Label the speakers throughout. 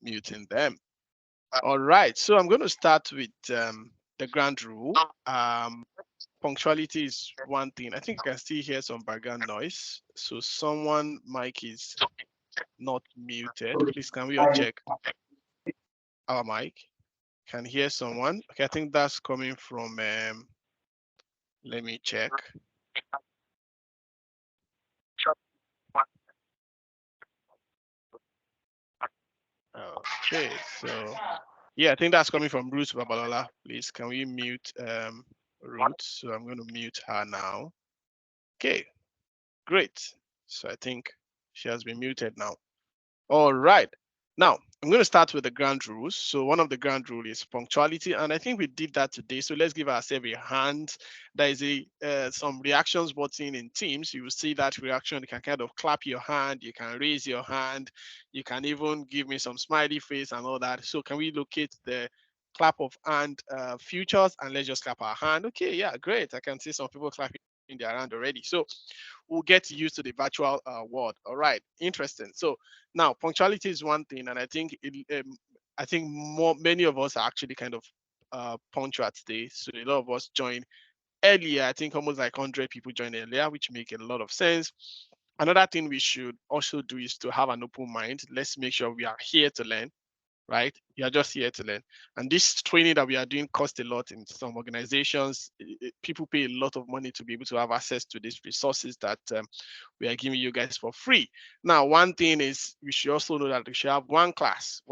Speaker 1: muting them. All right, so I'm going to start with the ground rule. Punctuality is one thing. I think I can still hear some background noise. So someone mic is not muted. Please, can we all check our mic? Can hear someone? Okay, I think that's coming from, let me check. Okay, so yeah, I think that's coming from Ruth Babalola. Please, can we mute Ruth? So I'm going to mute her now. Okay, great. So I think she has been muted now. All right. Now, I'm going to start with the ground rules. So one of the ground rule is punctuality, and I think we did that today. So let's give ourselves a hand. There is some reactions button in Teams. You will see that reaction. You can kind of clap your hand. You can raise your hand. You can even give me some smiley face and all that. So can we locate the clap of hand features, and let's just clap our hand? Okay, yeah, great. I can see some people clapping their hand already. So we'll get used to the virtual world. All right, interesting. So now punctuality is one thing, and I think many of us are actually kind of punctual today. So a lot of us join earlier. I think almost like 100 people joined earlier, which make a lot of sense. Another thing we should also do is to have an open mind. Let's make sure we are here to learn, right? You are just here to learn. And this training that we are doing costs a lot in some organizations. People pay a lot of money to be able to have access to these resources that we are giving you guys for free. Now, one thing is we should also know that we should have one class,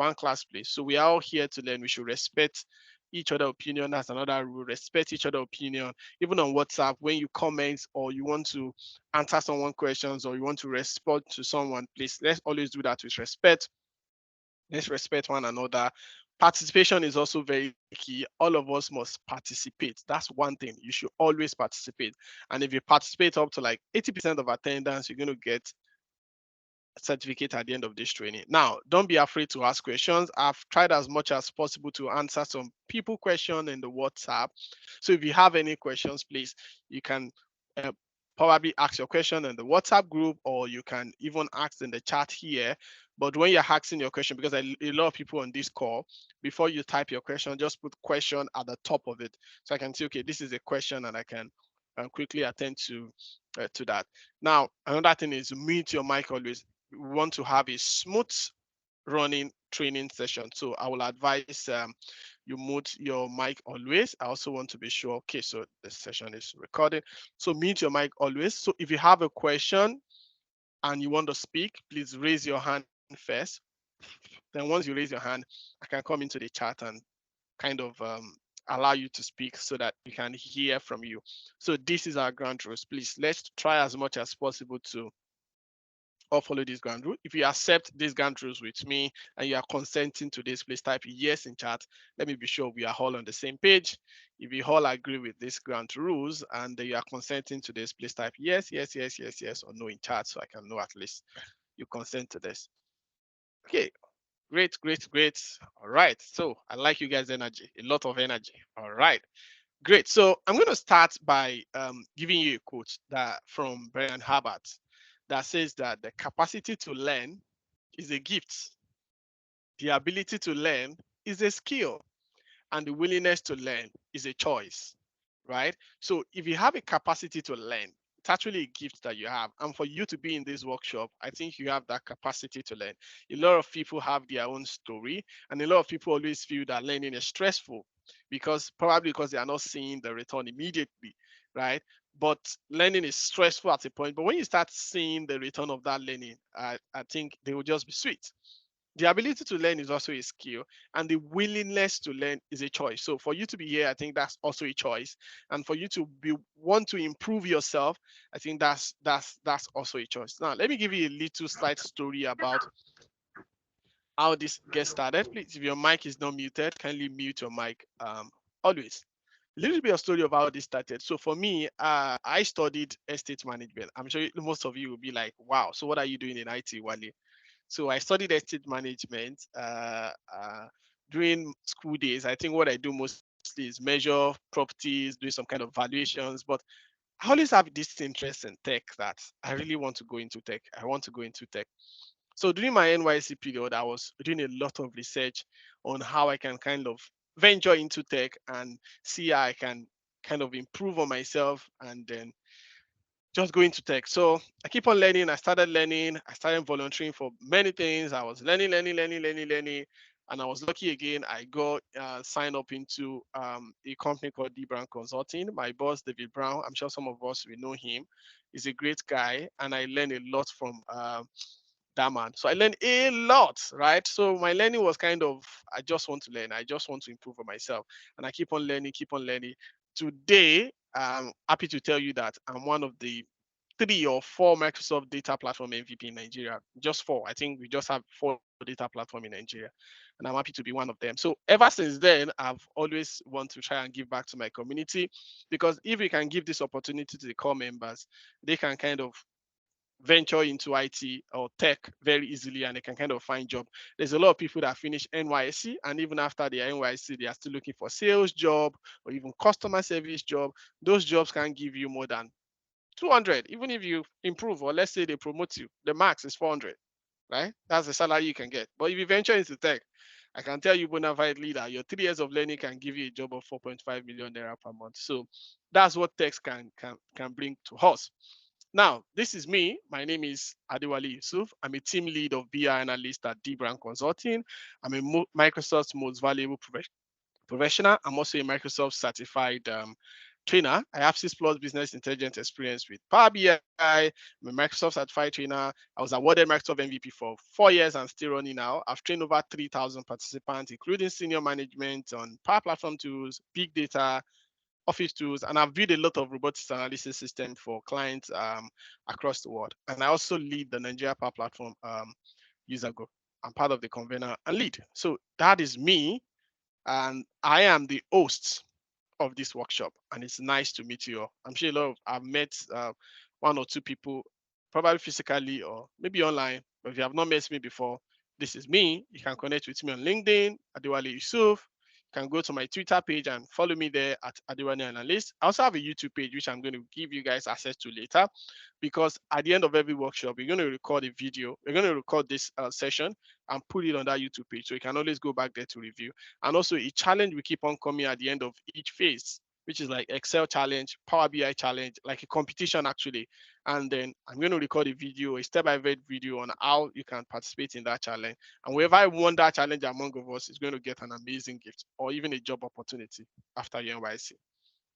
Speaker 1: please. So we are all here to learn. We should respect each other opinion. That's another rule. Respect each other opinion. Even on WhatsApp, when you comment or you want to answer someone questions or you want to respond to someone, please, let's always do that with respect. Let's respect one another. Participation is also very key. All of us must participate. That's one thing. You should always participate. And if you participate up to like 80% of attendance, you're going to get a certificate at the end of this training. Now, don't be afraid to ask questions. I've tried as much as possible to answer some people question in the WhatsApp. So if you have any questions, please, you can probably ask your question in the WhatsApp group, or you can even ask in the chat here. But when you're asking your question, because a lot of people on this call, before you type your question, just put question at the top of it. So I can see, okay, this is a question, and I can quickly attend to that. Now, another thing is mute your mic always. We want to have a smooth running training session. So I will advise you mute your mic always. I also want to be sure, okay, so the session is recorded. So mute your mic always. So if you have a question and you want to speak, please raise your hand first. Then once you raise your hand, I can come into the chat and kind of allow you to speak so that we can hear from you. So this is our ground rules. Please, let's try as much as possible to or follow this ground rule. If you accept these ground rules with me and you are consenting to this, please type yes in chat. Let me be sure we are all on the same page. If you all agree with these ground rules and you are consenting to this, please type yes, yes, yes, yes, yes, or no in chat so I can know at least you consent to this. Okay, great, great, great. All right, so I like you guys' energy, a lot of energy. All right, great. So I'm going to start by giving you a quote that from Brian Harbert that says that the capacity to learn is a gift. The ability to learn is a skill, and the willingness to learn is a choice, right? So if you have a capacity to learn, it's actually a gift that you have. And for you to be in this workshop, I think you have that capacity to learn. A lot of people have their own story, and a lot of people always feel that learning is stressful probably because they are not seeing the return immediately, right? But learning is stressful at a point. But when you start seeing the return of that learning, I think they will just be sweet. The ability to learn is also a skill, and the willingness to learn is a choice. So for you to be here, I think that's also a choice, and for you to want to improve yourself, I think that's also a choice. Now let me give you a little slight story about how this gets started. Please, if your mic is not muted, kindly mute your mic always. A little bit of story of how this started. So for me, I studied estate management. I'm sure most of you will be like, wow, so what are you doing in IT, Wale? So I studied estate management during school days. I think what I do mostly is measure properties, do some kind of valuations. But I always have this interest in tech that I really want to go into tech. I want to go into tech. So during my NYC period, I was doing a lot of research on how I can kind of venture into tech and see how I can kind of improve on myself and then just go into tech. So I keep on learning. I started learning. I started volunteering for many things. I was learning. And I was lucky again. I got signed up into a company called D Brown Consulting. My boss, David Brown, I'm sure some of us will know him. He's a great guy. And I learned a lot from that man. So I learned a lot, right? So my learning was kind of, I just want to learn. I just want to improve on myself. And I keep on learning, keep on learning. Today, I'm happy to tell you that I'm one of the 3 or 4 Microsoft data platform MVP in Nigeria. Just 4. I think we just have 4 data platform in Nigeria. And I'm happy to be one of them. So ever since then, I've always want to try and give back to my community, because if we can give this opportunity to the core members, they can kind of venture into IT or tech very easily, and they can kind of find job. There's a lot of people that finish NYC, and even after their NYC, they are still looking for sales job or even customer service job. Those jobs can give you more than 200, even if you improve, or let's say they promote you, the max is 400, right? That's the salary you can get. But if you venture into tech, I can tell you, bona fide leader, your 3 years of learning can give you a job of 4.5 million naira per month. So that's what tech can bring to us. Now, this is me. My name is Adewale Yusuf. I'm a team lead of BI analyst at D Brown Consulting. I'm a Microsoft's most valuable professional. I'm also a Microsoft certified trainer. I have 6+ business intelligence experience with Power BI. I'm a Microsoft certified trainer. I was awarded Microsoft MVP for 4 years and still running now. I've trained over 3,000 participants, including senior management on Power Platform tools, big data, office tools, and I've built a lot of robotics analysis system for clients across the world. And I also lead the Nigeria Power Platform user group. I'm part of the convener and lead. So that is me, and I am the host of this workshop, and it's nice to meet you all. I'm sure I've met 1 or 2 people, probably physically or maybe online, but if you have not met me before, this is me. You can connect with me on LinkedIn, Adewale Yusuf. You can go to my Twitter page and follow me there at Adewale Analyst. I also have a YouTube page, which I'm going to give you guys access to later, because at the end of every workshop, we're going to record a video. We're going to record this session and put it on that YouTube page, so you can always go back there to review. And also a challenge we keep on coming at the end of each phase, which is like Excel challenge, Power BI challenge, like a competition actually. And then I'm going to record a video, a step-by-step video on how you can participate in that challenge. And whoever won that challenge among of us is going to get an amazing gift or even a job opportunity after your NYC.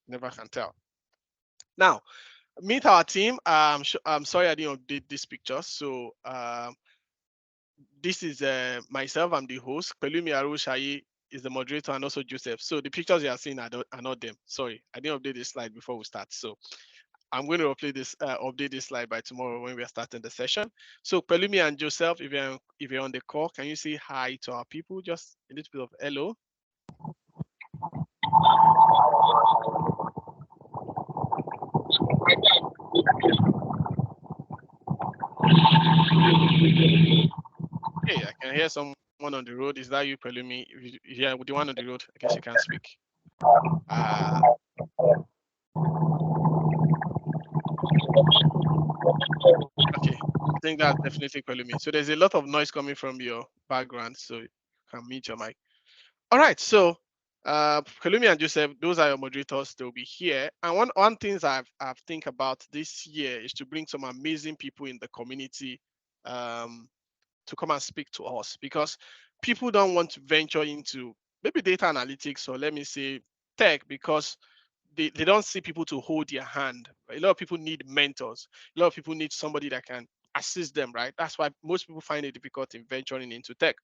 Speaker 1: Never can tell. Now, meet our team. I'm sorry I didn't update this picture. So this is myself. I'm the host. Pelumi Arushayi is the moderator, and also Joseph. So the pictures you are seeing are not them. Sorry, I didn't update this slide before we start. So I'm going to update this slide by tomorrow when we are starting the session. So Pelumi and Joseph, if you're on the call, can you say hi to our people? Just a little bit of hello. Hey, I can hear someone on the road. Is that you, Pelumi? Yeah, with the one on the road, I guess you can speak. Okay, I think that's definitely Pelumi. So there's a lot of noise coming from your background, so you can mute your mic. All right, so Pelumi and Joseph, those are your moderators. They'll be here. And one things I've think about this year is to bring some amazing people in the community to come and speak to us, because people don't want to venture into maybe data analytics, or let me say tech, because they don't see people to hold their hand. A lot of people need mentors. A lot of people need somebody that can assist them, right? That's why most people find it difficult in venturing into tech.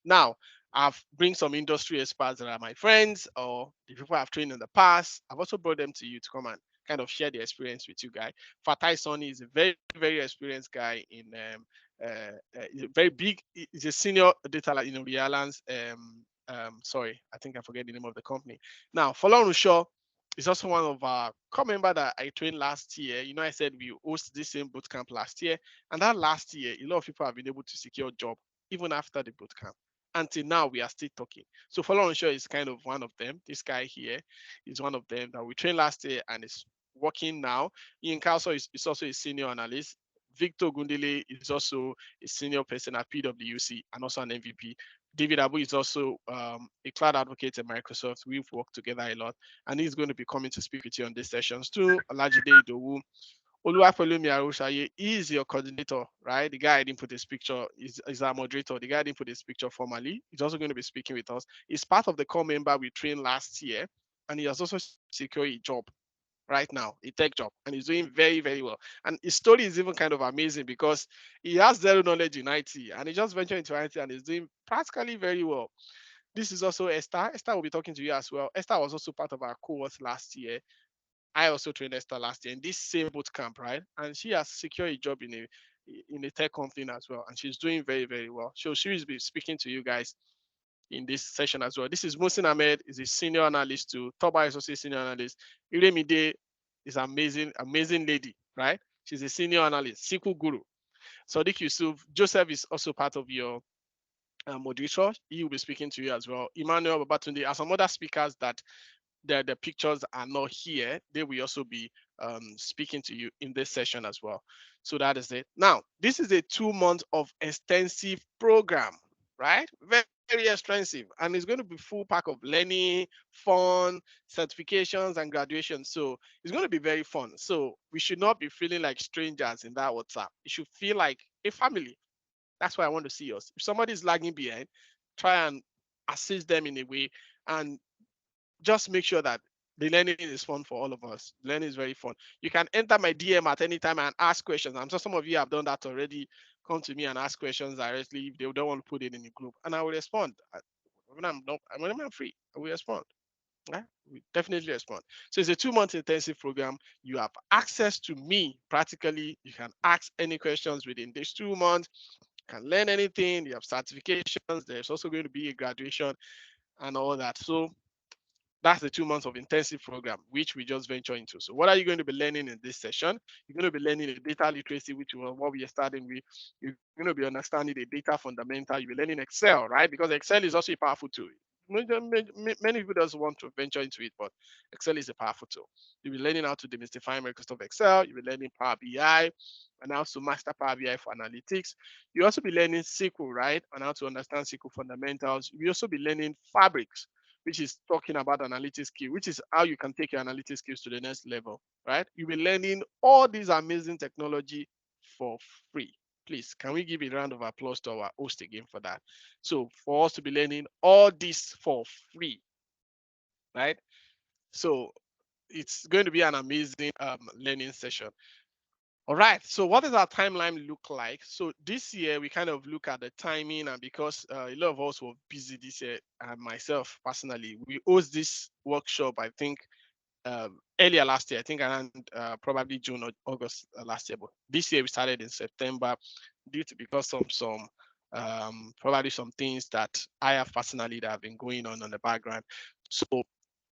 Speaker 1: Now, I've bring some industry experts that are my friends or the people I've trained in the past. I've also brought them to you to come and kind of share their experience with you guys. Fatai Soni is a very, very experienced guy in very big. He's a senior data like Realans. Sorry, I think I forget the name of the company. Now, Folon Rushaw is also one of our core member that I trained last year. You know, I said we host this same bootcamp last year, and that last year, a lot of people have been able to secure a job even after the bootcamp. Until now, we are still talking. So Folon Rushaw is kind of one of them. This guy here is one of them that we trained last year and is working now. Ian Carlson is also a senior analyst. Victor Gundele is also a senior person at PwC and also an MVP. David Abu is also a cloud advocate at Microsoft. We've worked together a lot, and he's going to be coming to speak with you on these sessions too. Olajide Idowu, Oluwapelumi Aroshaye is your coordinator, right? The guy I didn't put his picture, is our moderator. The guy I didn't put his picture formally. He's also going to be speaking with us. He's part of the core member we trained last year, and he has also secured a job right now, a tech job, and he's doing very, very well. And his story is even kind of amazing because he has zero knowledge in IT, and he just ventured into IT and is doing practically very well. This is also Esther. Esther will be talking to you as well. Esther was also part of our cohort last year. I also trained Esther last year in this same boot camp, right? And she has secured a job in a tech company as well, and she's doing very, very well. So she will be speaking to you guys in this session as well. This is Musin Ahmed, is a senior analyst too. Toba is also a senior analyst. Iremide is amazing, amazing lady, right? She's a senior analyst, SQL guru. Sadiq Yusuf, Joseph is also part of your moderator. He will be speaking to you as well. Emmanuel Babatunde are some other speakers that the pictures are not here. They will also be speaking to you in this session as well. So that is it. Now, this is a 2 month of extensive program, right? Very, very extensive. And it's going to be full pack of learning, fun, certifications, and graduation. So it's going to be very fun. So we should not be feeling like strangers in that WhatsApp. You should feel like a family. That's why I want to see us. If somebody is lagging behind, try and assist them in a way and just make sure that the learning is fun for all of us. Learning is very fun. You can enter my DM at any time and ask questions. I'm sure some of you have done that already. Come to me and ask questions directly if they don't want to put it in the group, and I will respond. When I'm free, I will respond. Yeah, we definitely respond. So it's a 2 month intensive program. You have access to me practically. You can ask any questions within these 2 months. You can learn anything. You have certifications. There's also going to be a graduation and all that. So that's the 2 months of intensive program, which we just venture into. So what are you going to be learning in this session? You're going to be learning the data literacy, which was what we are starting with. You're going to be understanding the data fundamental. You'll be learning Excel, right? Because Excel is also a powerful tool. Many people doesn't want to venture into it, but Excel is a powerful tool. You'll be learning how to demystify Microsoft Excel. You'll be learning Power BI and how to master Power BI for analytics. You'll also be learning SQL, right? And how to understand SQL fundamentals. You'll also be learning Fabrics, which is talking about analytics skill, which is how you can take your analytics skills to the next level, right? You'll be learning all these amazing technology for free. Please, can we give a round of applause to our host again for that? So for us to be learning all this for free, right? So it's going to be an amazing learning session. All right. So what does our timeline look like? So this year we kind of look at the timing, and because a lot of us were busy this year, and myself personally, we host this workshop. I think earlier last year. I think around probably June or August last year. But this year we started in September, due to because some probably some things that I have personally that have been going on the background. So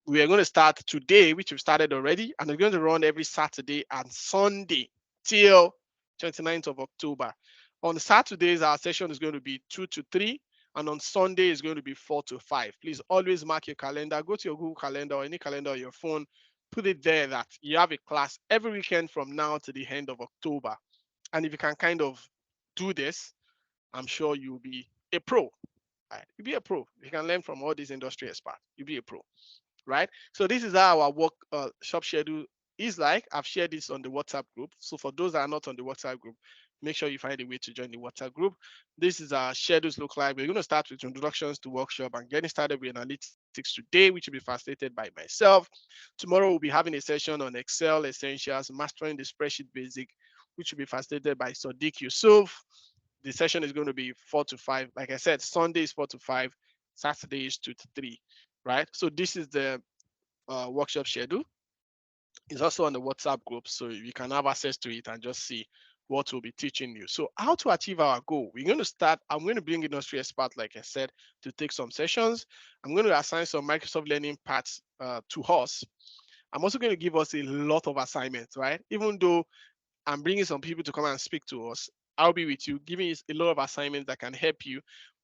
Speaker 1: we are going to start today, which we've started already, and we're going to run every Saturday and Sunday till 29th of October. On Saturdays, our session is going to be 2 to 3, and on Sunday is going to be 4 to 5. Please always mark your calendar. Go to your Google Calendar or any calendar on your phone. Put it there that you have a class every weekend from now to the end of October. And if you can kind of do this, I'm sure you'll be a pro. Right? You'll be a pro. You can learn from all these industry experts. You'll be a pro, right? So this is how our work shop schedule is like. I've shared this on the WhatsApp group. So for those that are not on the WhatsApp group, make sure you find a way to join the WhatsApp group. This is our schedules look like. We're going to start with introductions to workshop and getting started with analytics today, which will be facilitated by myself. Tomorrow we'll be having a session on Excel essentials, mastering the spreadsheet basic, which will be facilitated by Sadiq Yusuf. The session is going to be 4 to 5. Like I said, Sunday is 4 to 5, Saturday is 2 to 3, right? So this is the workshop schedule. It's also on the WhatsApp group, so you can have access to it and just see what we'll be teaching you. So how to achieve our goal? We're going to start. I'm going to bring industry experts, like I said, to take some sessions. I'm going to assign some Microsoft Learning parts to us. I'm also going to give us a lot of assignments, right? Even though I'm bringing some people to come and speak to us, I'll be with you, giving you a lot of assignments that can help you.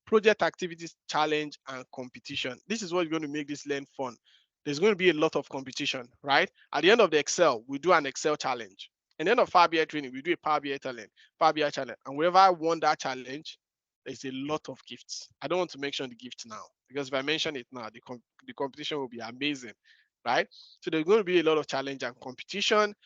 Speaker 1: Project activities, challenge, and competition. This is what's going to make this learn fun. There's going to be a lot of competition, right? At the end of the Excel, we do an Excel challenge. And then of Power BI training, we do a Power BI challenge. And wherever I won that challenge, there's a lot of gifts. I don't want to mention the gift now because if I mention it now, the competition will be amazing, right? So there's going to be a lot of challenge and competition.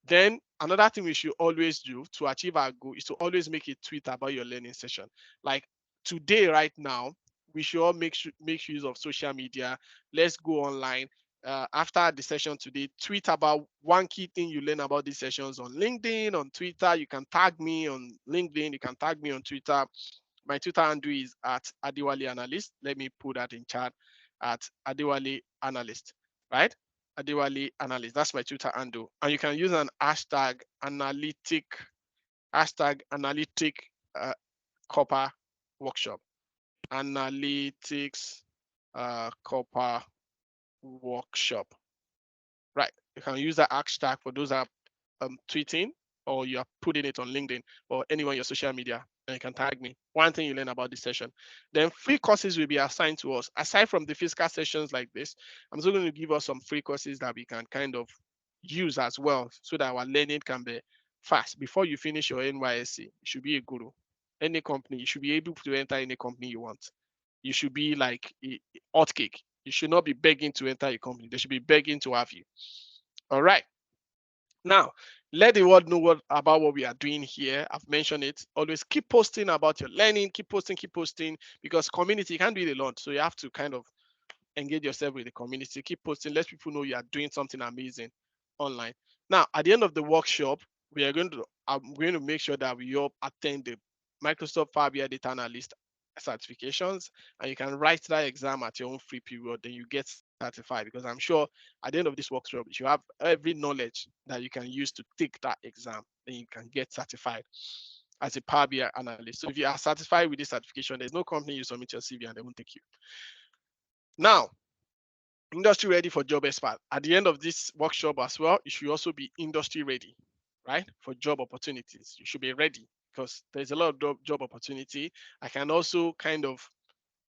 Speaker 1: Then another thing we should always do to achieve our goal is to always make a tweet about your learning session. Like today, right now, we should all make use of social media. Let's go online. After the session today, tweet about one key thing you learn about these sessions on LinkedIn, on Twitter. You can tag me on LinkedIn. You can tag me on Twitter. My Twitter handle is at Adewale Analyst. Let me put that in chat at Adewale Analyst, right? Adewale Analyst. That's my Twitter handle. And you can use an hashtag analytic Corper workshop. Analytics Corper workshop. Right. You can use that hashtag for those that are tweeting or you are putting it on LinkedIn or anywhere on your social media, and you can tag me. One thing you learn about this session. Then free courses will be assigned to us. Aside from the physical sessions like this, I'm still going to give us some free courses that we can kind of use as well so that our learning can be fast. Before you finish your NYSC, you should be a guru. Any company, you should be able to enter any company you want. You should be like a hot cake. You should not be begging to enter a company. They should be begging to have you. All right. Now, let the world know about what we are doing here. I've mentioned it. Always keep posting about your learning. Keep posting, because community can't do it alone. So you have to kind of engage yourself with the community. Keep posting. Let people know you are doing something amazing online. Now, at the end of the workshop, I'm going to make sure that we all attend the Microsoft Power BI Data Analyst certifications, and you can write that exam at your own free period. Then you get certified, because I'm sure at the end of this workshop, you have every knowledge that you can use to take that exam. Then you can get certified as a Power BI analyst. So if you are certified with this certification, there's no company you submit your CV and they won't take you. Now, industry ready for job expert. At the end of this workshop as well, you should also be industry ready, right? For job opportunities. You should be ready because there's a lot of job opportunity. I can also kind of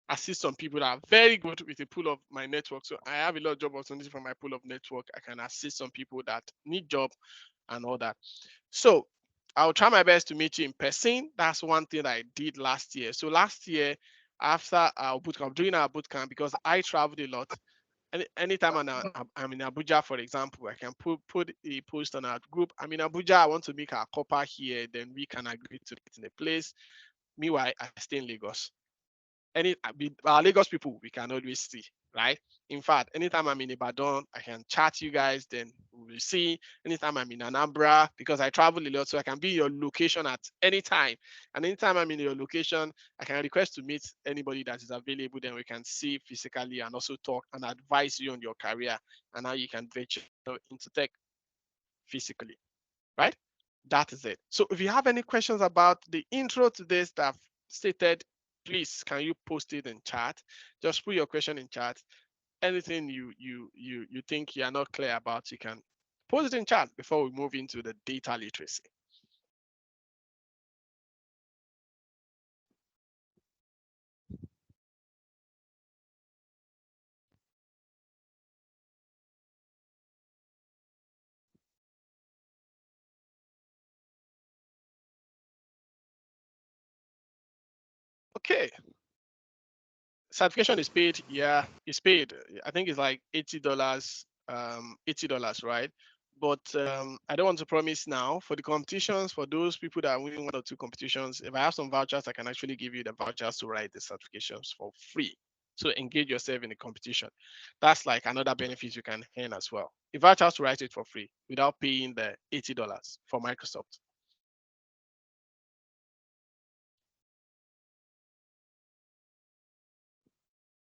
Speaker 1: assist some people that are very good with a pool of my network. So I have a lot of job opportunity from my pool of network. I can assist some people that need job and all that. So I'll try my best to meet you in person. That's one thing I did last year. So last year, after our bootcamp, during our bootcamp, because I traveled a lot, anytime I'm in Abuja, for example, I can put a post on our group. I'm in Abuja, I want to make our Corper here, then we can agree to meet in a place. Meanwhile, I stay in Lagos. Our Lagos people, we can always see, right? In fact, anytime I'm in Ibadan, I can chat you guys, then we will see. Anytime I'm in Anambra, because I travel a lot, so I can be your location at any time. And anytime I'm in your location, I can request to meet anybody that is available, then we can see physically and also talk and advise you on your career and how you can venture into tech physically, right? That is it. So if you have any questions about the intro to this that I've stated, please can you post it in chat? Just put your question in chat. Anything you think you are not clear about, you can post it in chat before we move into the data literacy. Okay. Certification is paid. Yeah, it's paid. I think it's like $80, $80, right? But I don't want to promise now. For the competitions, for those people that are winning one or two competitions, if I have some vouchers, I can actually give you the vouchers to write the certifications for free. So engage yourself in the competition. That's like another benefit you can earn as well. The vouchers to write it for free without paying the $80 for Microsoft.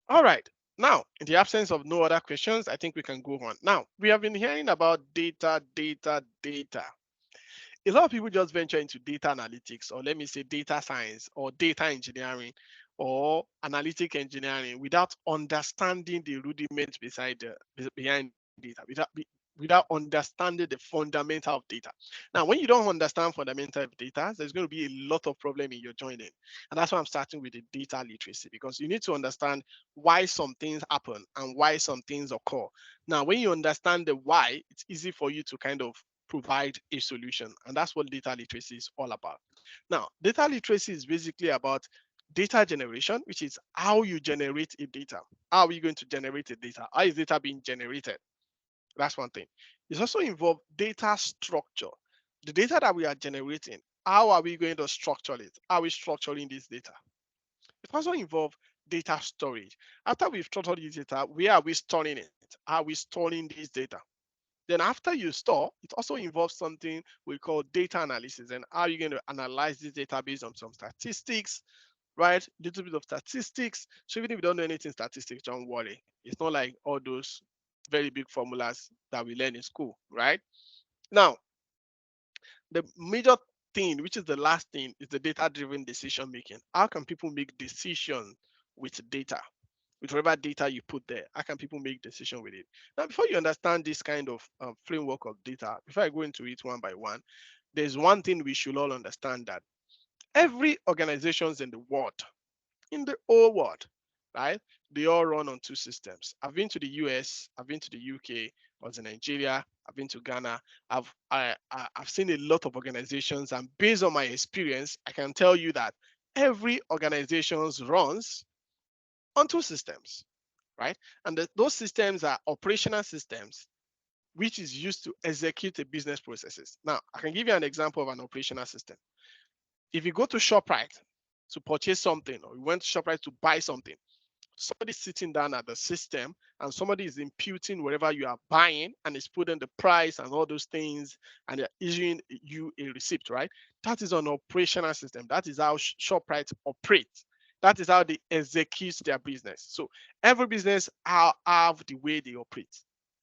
Speaker 1: All right. Now, in the absence of no other questions, I think we can go on. Now, we have been hearing about data. A lot of people just venture into data analytics, or let me say data science, or data engineering, or analytic engineering without understanding the rudiments behind data, without understanding the fundamental of data. Now, when you don't understand fundamental of data, there's going to be a lot of problem in your joining. And that's why I'm starting with the data literacy, because you need to understand why some things happen and why some things occur. Now, when you understand the why, it's easy for you to kind of provide a solution. And that's what data literacy is all about. Now, data literacy is basically about data generation, which is how you generate a data. How are you going to generate a data? How is data being generated? That's one thing. It's also involved data structure. The data that we are generating, how are we going to structure it? How are we structuring this data? It also involves data storage. After we've structured this data, where are we storing it? How are we storing this data? Then after you store, it also involves something we call data analysis. And how are you going to analyze this data based on some statistics, right? Little bit of statistics. So even if you don't know anything statistics, don't worry. It's not like all those very big formulas that we learn in school, right? Now, the major thing, which is the last thing, is the data-driven decision making. How can people make decisions with data? With whatever data you put there, how can people make decision with it? Now, before you understand this kind of framework of data, before I go into it one by one, there's one thing we should all understand, that every organizations in the whole world, right? They all run on two systems. I've been to the US, I've been to the UK, I was in Nigeria, I've been to Ghana. I've seen a lot of organizations, and based on my experience, I can tell you that every organization runs on two systems, right? And those systems are operational systems, which is used to execute the business processes. Now, I can give you an example of an operational system. If you go to ShopRite to purchase something, or you went to ShopRite to buy something, somebody's sitting down at the system and somebody is imputing whatever you are buying and is putting the price and all those things, and they're issuing you a receipt, right? That is an operational system. That is how ShopRite operates. That is how they execute their business. So every business have the way they operate.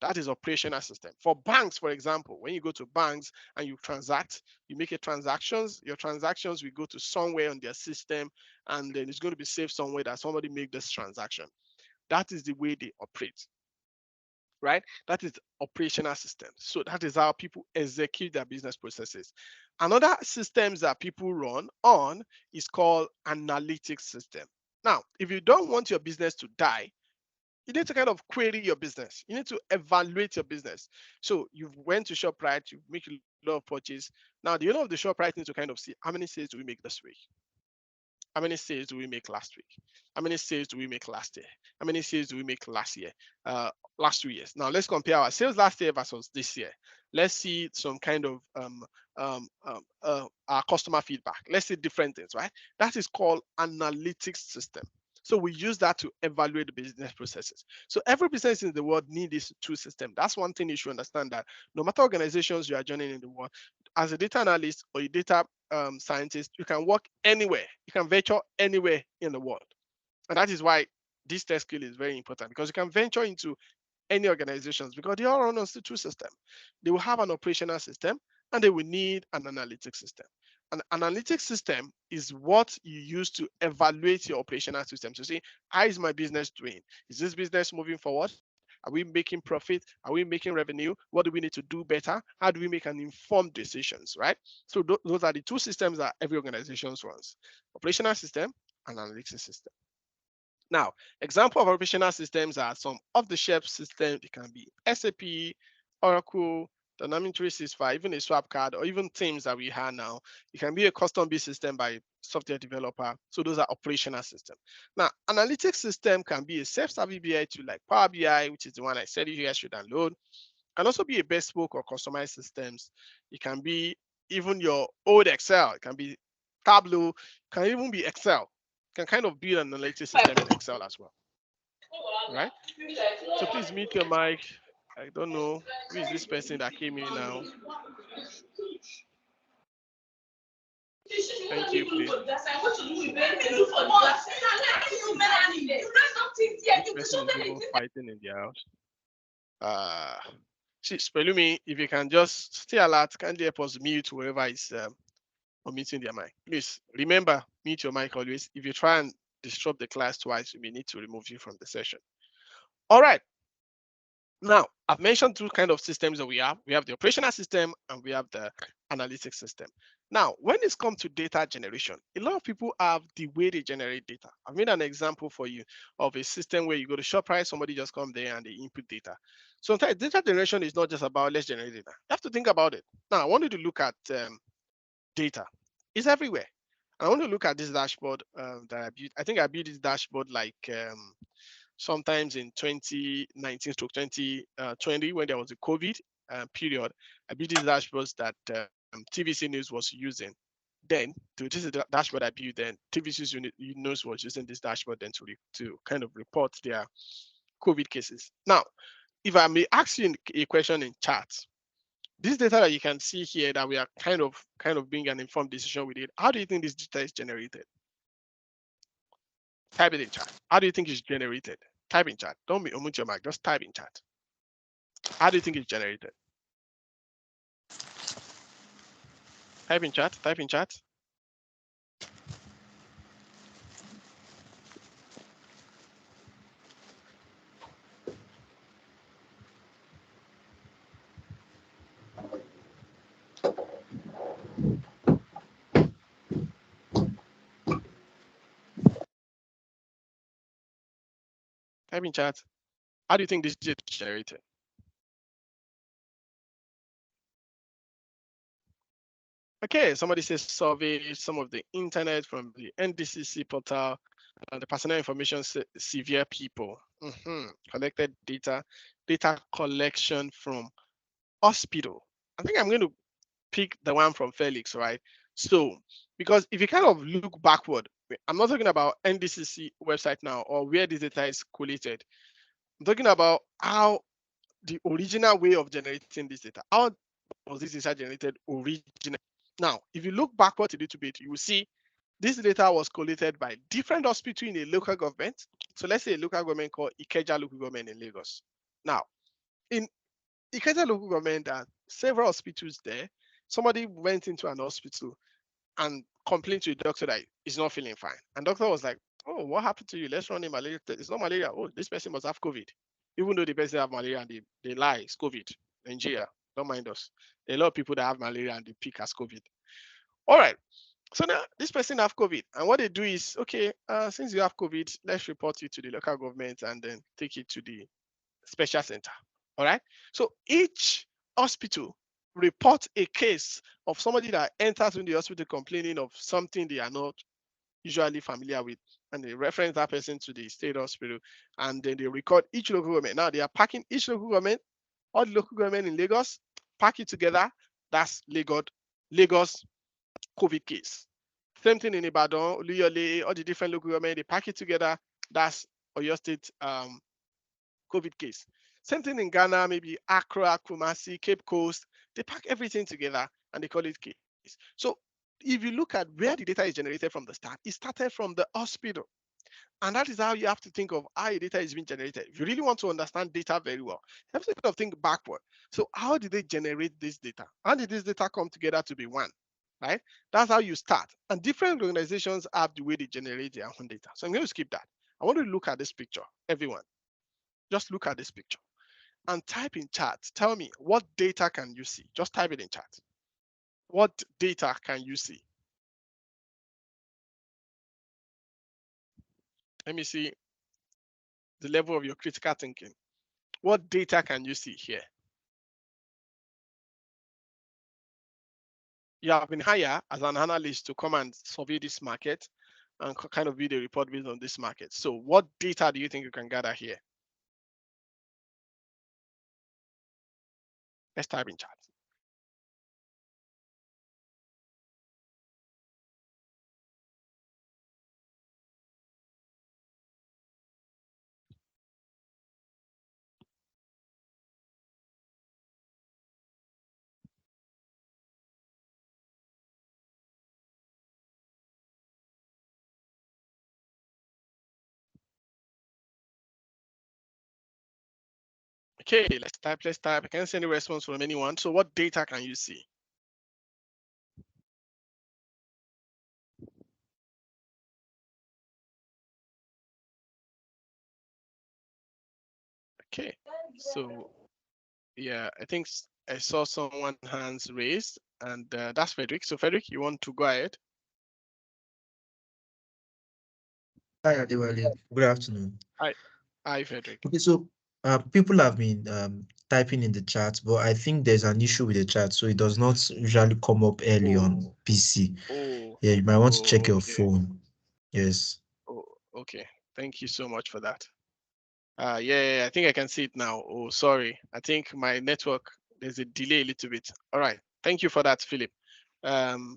Speaker 1: That is operational system. For banks, for example, when you go to banks and you transact, you make a transactions, your transactions will go to somewhere on their system, and then it's going to be saved somewhere that somebody make this transaction. That is the way they operate, right? That is operational systems. So that is how people execute their business processes. Another systems that people run on is called analytics system. Now, if you don't want your business to die, you need to kind of query your business. You need to evaluate your business. So you went to ShopRite, you make a lot of purchase. Now the owner of the ShopRite needs to kind of see, how many sales do we make this week? How many sales do we make last week? How many sales do we make last year? How many sales do we make last year? Last 2 years. Now let's compare our sales last year versus this year. Let's see some kind of our customer feedback. Let's see different things, right? That is called analytics system. So we use that to evaluate the business processes. So every business in the world needs these two systems. That's one thing you should understand, that no matter organizations you are joining in the world, as a data analyst or a data scientist, you can work anywhere. You can venture anywhere in the world. And that is why this test skill is very important, because you can venture into any organizations because they all run on two system. They will have an operational system and they will need an analytics system. An analytics system is what you use to evaluate your operational system to see, how is my business doing? Is this business moving forward? Are we making profit? Are we making revenue? What do we need to do better? How do we make an informed decisions, right? So those are the two systems that every organization runs: operational system and analytics system. Now, example of operational systems are some off-the-shelf systems. It can be SAP, Oracle, Dynamics 365, even a swap card, or even Teams that we have now. It can be a custom-built system by a software developer. So those are operational systems. Now, analytics system can be a self-service BI tool like Power BI, which is the one I said you guys should download. It can also be a bespoke or customized systems. It can be even your old Excel. It can be Tableau. It can even be Excel. Can kind of build an analytics system in Excel as well, right? So please mute your mic. I don't know who is this person that came in now. Thank you, please. This person is even fighting in their house. Spelumi, if you can just stay alert, can you help us mute whoever is unmuting their mic? Please remember, mute your mic always. If you try and disrupt the class twice, we may need to remove you from the session. All right. Now, I've mentioned two kind of systems that we have. We have the operational system and we have the analytics system. Now, when it's come to data generation, a lot of people have the way they generate data. I've made an example for you of a system where you go to ShopRite, somebody just come there and they input data. Sometimes data generation is not just about let's generate data. You have to think about it. Now, I want you to look at data. It's everywhere. And I want to look at this dashboard that I built. I think I built this dashboard like sometimes in 2019 to 2020 when there was a COVID period. I built these dashboards that TVC News was using. Then, this is the dashboard I built. Then TVC News was using this dashboard then to kind of report their COVID cases. Now, if I may ask you a question in chat, this data that you can see here that we are kind of being an informed decision with it, how do you think this data is generated? Type it in chat. How do you think it's generated? Type in chat. Don't unmute your mic. Just type in chat. How do you think it's generated? Type in chat. Type in chat. Type in chat. How do you think this data is generated? Okay, somebody says survey some of the internet from the NDCC portal, the personal information severe people. Collected data collection from hospital. I think I'm going to pick the one from Felix, right? So, because if you kind of look backward, I'm not talking about NDCC website now or where this data is collated. I'm talking about how the original way of generating this data. How was this data generated originally? Now, if you look backward a little bit, you will see this data was collated by different hospitals in a local government. So let's say a local government called Ikeja local government in Lagos. Now, in Ikeja local government, there are several hospitals there. Somebody went into an hospital and complained to the doctor that he's not feeling fine. And doctor was like, oh, what happened to you? Let's run a malaria test. It's not malaria. Oh, this person must have COVID. Even though the person have malaria and they lie, it's COVID. Nigeria, don't mind us. There are a lot of people that have malaria and they pick as COVID. All right. So now this person have COVID. And what they do is, okay, since you have COVID, let's report you to the local government and then take it to the special center. All right. So each hospital report a case of somebody that enters in the hospital complaining of something they are not usually familiar with, and they reference that person to the state hospital, and then they record each local government. Now they are packing each local government, all the local government in Lagos, pack it together. That's Lagos COVID case. Same thing in Ibadan, Oluyole, all the different local government, they pack it together. That's Oyo State COVID case. Same thing in Ghana, maybe Accra, Kumasi, Cape Coast. They pack everything together and they call it case. So if you look at where the data is generated from the start, it started from the hospital. And that is how you have to think of how data is being generated. If you really want to understand data very well, you have to kind of think backward. So how did they generate this data? How did this data come together to be one? Right? That's how you start. And different organizations have the way they generate their own data. So I'm going to skip that. I want to look at this picture, everyone. Just look at this picture and type in chat. Tell me, what data can you see? Just type it in chat. What data can you see? Let me see the level of your critical thinking. What data can you see here? You have been hired as an analyst to come and survey this market and kind of build a report based on this market. So what data do you think you can gather here? Let's type in chat. Okay, let's type. I can't see any response from anyone. So what data can you see? Okay, so yeah, I think I saw someone hands raised and that's Frederick. So Frederick, you want to go ahead?
Speaker 2: Hi, Adewale. Good afternoon.
Speaker 1: Hi, hi, Frederick.
Speaker 2: Okay, so people have been typing in the chat, but I think there's an issue with the chat, so it does not usually come up early on
Speaker 1: Oh,
Speaker 2: PC.
Speaker 1: oh,
Speaker 2: Yeah, you might want to check
Speaker 1: oh,
Speaker 2: your
Speaker 1: okay.
Speaker 2: phone. Yes.
Speaker 1: Oh, okay. Thank you so much for that. Yeah, I think I can see it now. Oh, sorry. I think my network, there's a delay a little bit. All right. Thank you for that, Philip.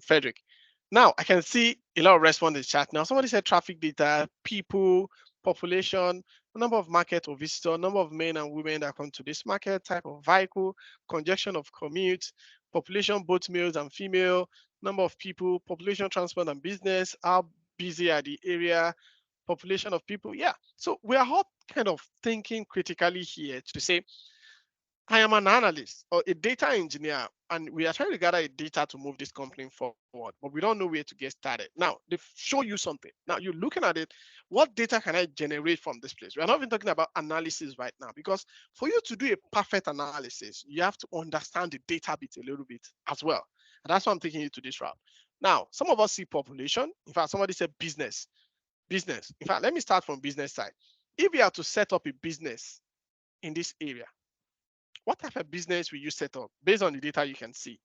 Speaker 1: Frederick. Now I can see a lot of response in the chat. Now somebody said traffic data, people, population, number of market or visitor, number of men and women that come to this market, type of vehicle, congestion of commute, population both males and female, number of people, population transport and business, how busy are the area, population of people. Yeah. So we are all kind of thinking critically here to say, I am an analyst or a data engineer, and we are trying to gather data to move this company forward, but we don't know where to get started. Now, they show you something. Now, you're looking at it. What data can I generate from this place? We're not even talking about analysis right now, because for you to do a perfect analysis, you have to understand the data bit a little bit as well. And that's why I'm taking you to this route. Now, some of us see population. In fact, somebody said business. Business. In fact, let me start from business side. If you have to set up a business in this area, what type of business will you set up based on the data you can see?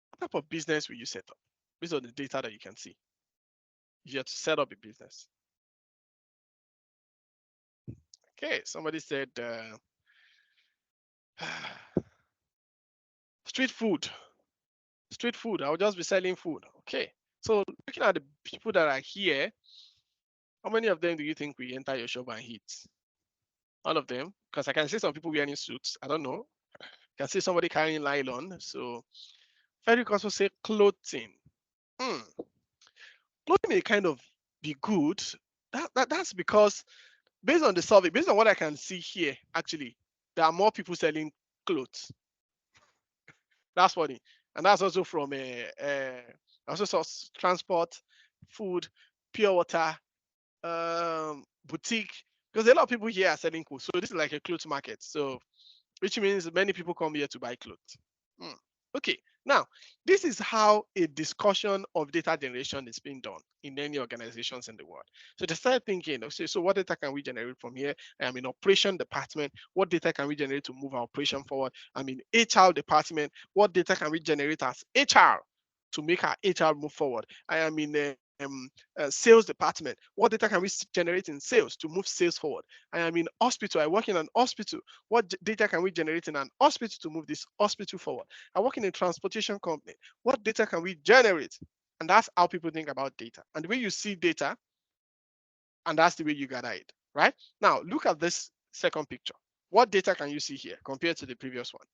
Speaker 1: What type of business will you set up based on the data that you can see? If you have to set up a business. Okay, somebody said street food. Street food. I'll just be selling food. Okay. So looking at the people that are here, how many of them do you think will enter your shop and hit? All of them? Because I can see some people wearing suits. I don't know. I can see somebody carrying nylon. So Frederick also say clothing. Hmm. Clothing may kind of be good. That's because based on the survey, based on what I can see here, actually, there are more people selling clothes. That's funny, and that's also from also saw transport, food, pure water, boutique. Because a lot of people here are selling clothes, so this is like a clothes market. So which means many people come here to buy clothes. Hmm. Okay, now this is how a discussion of data generation is being done in many organizations in the world. So they start thinking, okay, so what data can we generate from here? I am in operation department. What data can we generate to move our operation forward? I'm in HR department. What data can we generate as HR to make our HR move forward? I am in sales department. What data can we generate in sales to move sales forward? I am in hospital. I work in an hospital. What data can we generate in an hospital to move this hospital forward? I work in a transportation company. What data can we generate? And that's how people think about data. And the way you see data, and that's the way you gather it, right? Now, look at this second picture. What data can you see here compared to the previous one?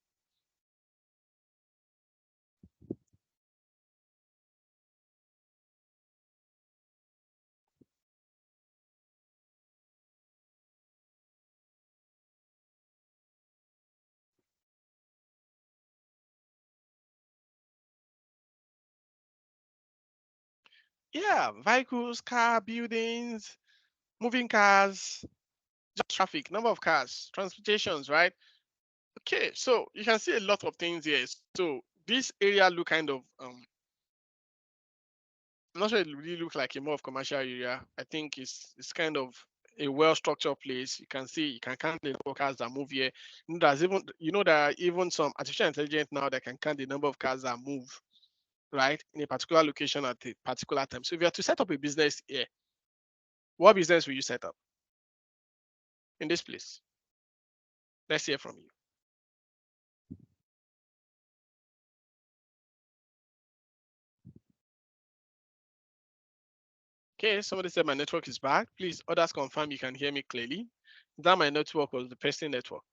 Speaker 1: Yeah, vehicles, car, buildings, moving cars, just traffic, number of cars, transportations, right? Okay, so you can see a lot of things here. So this area look kind of I'm not sure it really looks like a more of commercial area. I think it's kind of a well-structured place. You can see you can count the number of cars that move here. There are even some artificial intelligence now that can count the number of cars that move right in a particular location at a particular time. So if you have to set up a business here, what business will you set up in this place? Let's hear from you. Okay, somebody said my network is bad. Please, others confirm you can hear me clearly. Is that my network or the person network?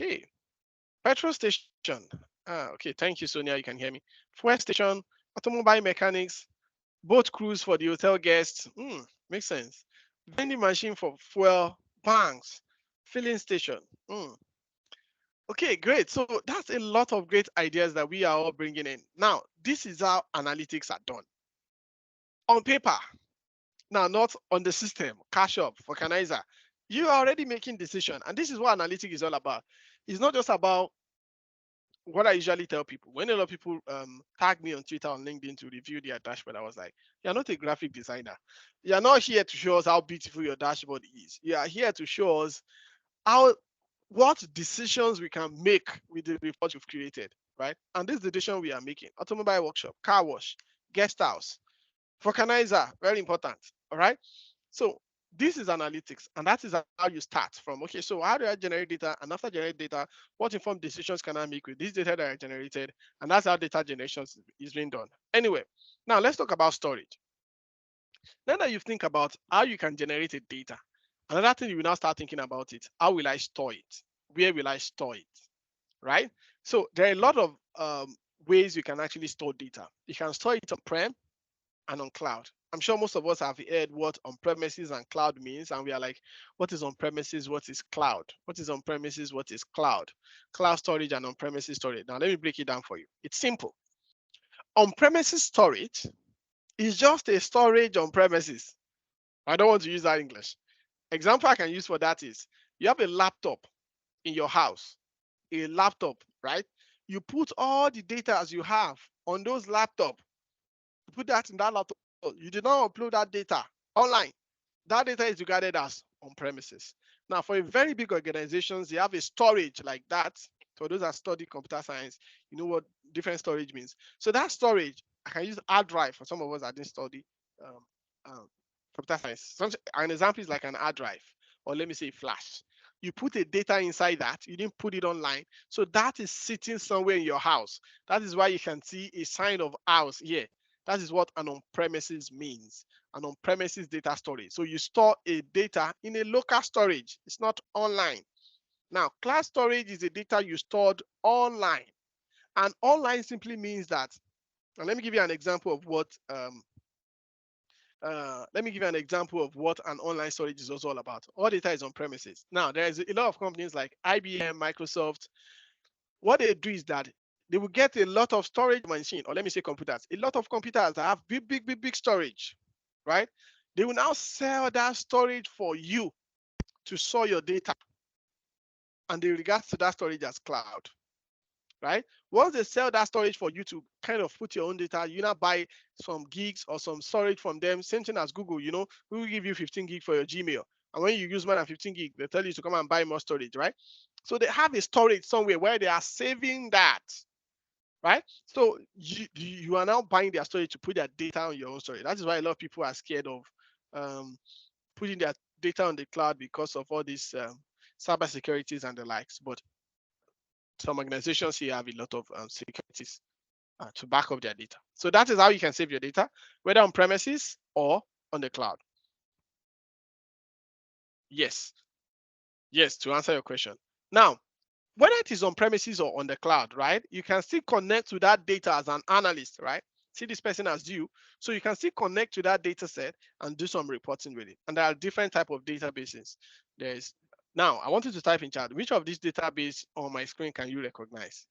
Speaker 1: Okay, petrol station. Okay, thank you, Sonia. You can hear me. Fuel station, automobile mechanics, boat crews for the hotel guests. Makes sense. Vending machine for fuel, banks, filling station. Okay, great. So that's a lot of great ideas that we are all bringing in. Now, this is how analytics are done on paper. Now, not on the system, cash up, vulcanizer. You are already making decision, and this is what analytics is all about. It's not just about what I usually tell people. When a lot of people tag me on Twitter, on LinkedIn to review their dashboard, I was like, "You're not a graphic designer. You're not here to show us how beautiful your dashboard is. You are here to show us how what decisions we can make with the report you've created, right? And this decision we are making: automobile workshop, car wash, guest house, vulcanizer, very important. All right. So this is analytics, and that is how you start from. Okay, so how do I generate data? And after generate data, what informed decisions can I make with this data that I generated? And that's how data generation is being done. Anyway, now let's talk about storage. Now that you think about how you can generate a data, another thing you will now start thinking about it: how will I store it? Where will I store it? Right? So there are a lot of ways you can actually store data. You can store it on prem and on cloud. I'm sure most of us have heard what on premises and cloud means, and we are like, what is on premises? What is cloud? What is on premises? What is cloud? Cloud storage and on premises storage. Now, let me break it down for you. It's simple. On premises storage is just a storage on premises. I don't want to use that English. Example I can use for that is you have a laptop in your house, a laptop, right? You put all the data as you have on those laptop, you put that in that laptop. You did not upload that data online. That data is regarded as on premises. Now, for a very big organizations, they have a storage like that. So those that study computer science, you know what different storage means. So that storage, I can use hard drive for some of us that didn't study um, um, computer science. An example is like an hard drive, or let me say flash. You put a data inside that, you didn't put it online. So that is sitting somewhere in your house. That is why you can see a sign of house here. That is what an on-premises means, an on-premises data storage. So you store a data in a local storage. It's not online. Now, cloud storage is the data you stored online. And online simply means that, and let me give you an example of what an online storage is also all about. All data is on premises. Now, there is a lot of companies like IBM, Microsoft. What they do is that they will get a lot of storage machine, or let me say computers, a lot of computers that have big storage, right? They will now sell that storage for you to store your data, and they regard to that storage as cloud, right? Once they sell that storage for you to kind of put your own data, you now buy some gigs or some storage from them. Same thing as Google, we will give you 15 gig for your Gmail. And when you use more than 15 gig, they tell you to come and buy more storage, right? So they have a storage somewhere where they are saving that, right? So you are now buying their storage to put their data on your own storage. That is why a lot of people are scared of putting their data on the cloud because of all these cyber securities and the likes. But some organizations here have a lot of securities to back up their data. So that is how you can save your data, whether on premises or on the cloud. Yes, yes, to answer your question. Now, whether it is on premises or on the cloud, right? You can still connect to that data as an analyst, right? See this person as you. So you can still connect to that data set and do some reporting with it. And there are different type of databases. There's now I want you to type in chat, which of these database on my screen can you recognize?